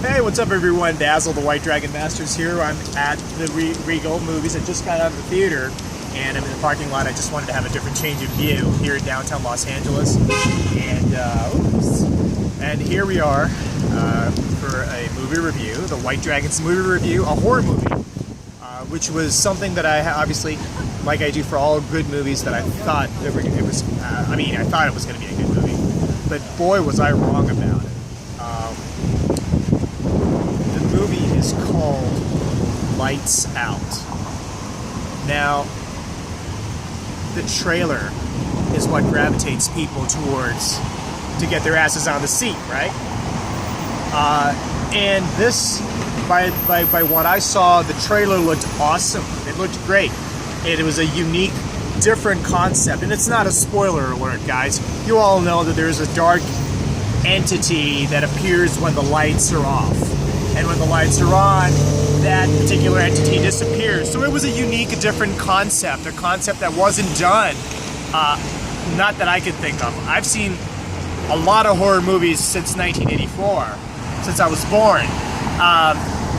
Hey, what's up everyone? Basil, the White Dragon Masters here. I'm at the Regal Movies. I just got out of the theater and I'm in the parking lot. I just wanted to have a different change of view here in downtown Los Angeles. And here we are for a movie review, the White Dragons movie review, a horror movie, which was something that I obviously, like I do for all good movies, that I thought I thought it was going to be a good movie, but boy was I wrong about it. The movie is called Lights Out. Now, the trailer is what gravitates people towards to get their asses on the seat, right? And this, by what I saw, the trailer looked awesome. It looked great. It was a unique, different concept. And it's not a spoiler alert, guys. You all know that there's a dark entity that appears when the lights are off. And when the lights are on, that particular entity disappears. So it was a unique, different concept, a concept that wasn't done, not that I could think of. I've seen a lot of horror movies since 1984, since I was born.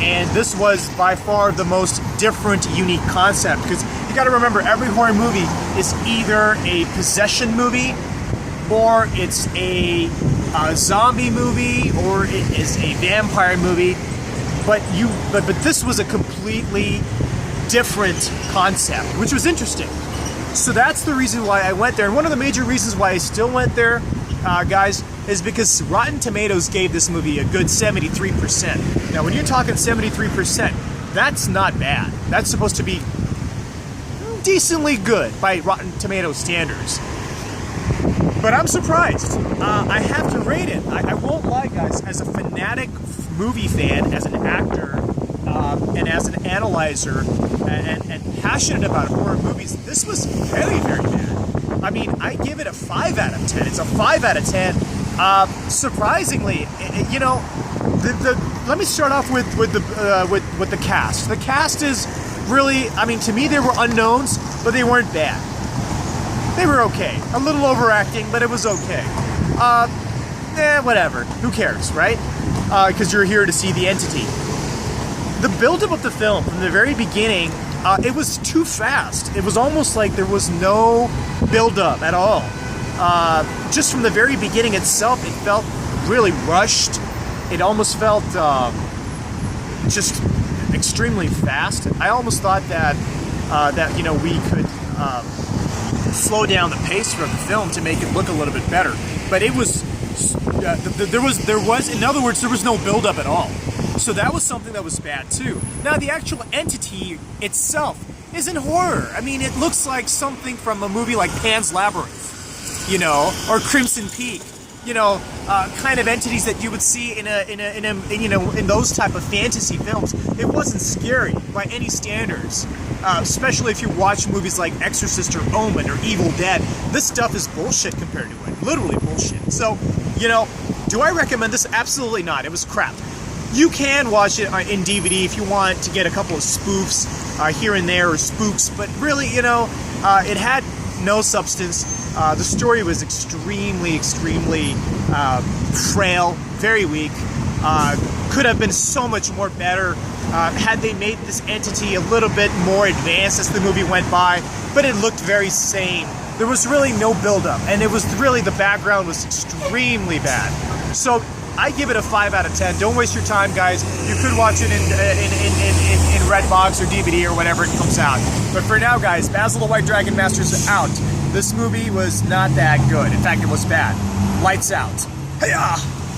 And this was by far the most different, unique concept, because you gotta remember, every horror movie is either a possession movie, or it's a zombie movie, or it is a vampire movie, but this was a completely different concept, which was interesting. So that's the reason why I went there, and one of the major reasons why I still went there, guys, is because Rotten Tomatoes gave this movie a good 73%. Now, when you're talking 73%, that's not bad. That's supposed to be decently good by Rotten Tomatoes standards. But I'm surprised. I have to rate it. I won't lie, guys. As a fanatic movie fan, as an actor, and as an analyzer, and passionate about horror movies, this was very, very bad. I mean, I give it a 5 out of 10. It's a 5 out of 10. Surprisingly, you know, let me start off with the cast. The cast is really, I mean, to me, they were unknowns, but they weren't bad. They were okay. A little overacting, but it was okay. Whatever. Who cares, right? Because you're here to see the entity. The buildup of the film, from the very beginning, it was too fast. It was almost like there was no buildup at all. Just from the very beginning itself, it felt really rushed. It almost felt just extremely fast. I almost thought that you know, we could slow down the pace of the film to make it look a little bit better. But it was there was in other words, there was no buildup at all. So that was something that was bad too. Now, the actual entity itself isn't horror. I mean, it looks like something from a movie like Pan's Labyrinth, you know, or Crimson Peak, you know, kind of entities that you would see in those type of fantasy films. It wasn't scary by any standards, especially if you watch movies like Exorcist or Omen or Evil Dead. This stuff is bullshit compared to it, literally bullshit. So, you know, do I recommend this? Absolutely not. It was crap. You can watch it in DVD if you want to get a couple of spoofs here and there, or spooks, but really, you know, it had no substance. The story was extremely frail, very weak. Could have been so much more better had they made this entity a little bit more advanced as the movie went by, but it looked very sane. There was really no buildup, and it was really, the background was extremely bad. So I give it a 5 out of 10. Don't waste your time, guys. You could watch it in Redbox or DVD or whatever it comes out. But for now, guys, Basil the White Dragon Masters is out. This movie was not that good. In fact, it was bad. Lights out. Hey-ya!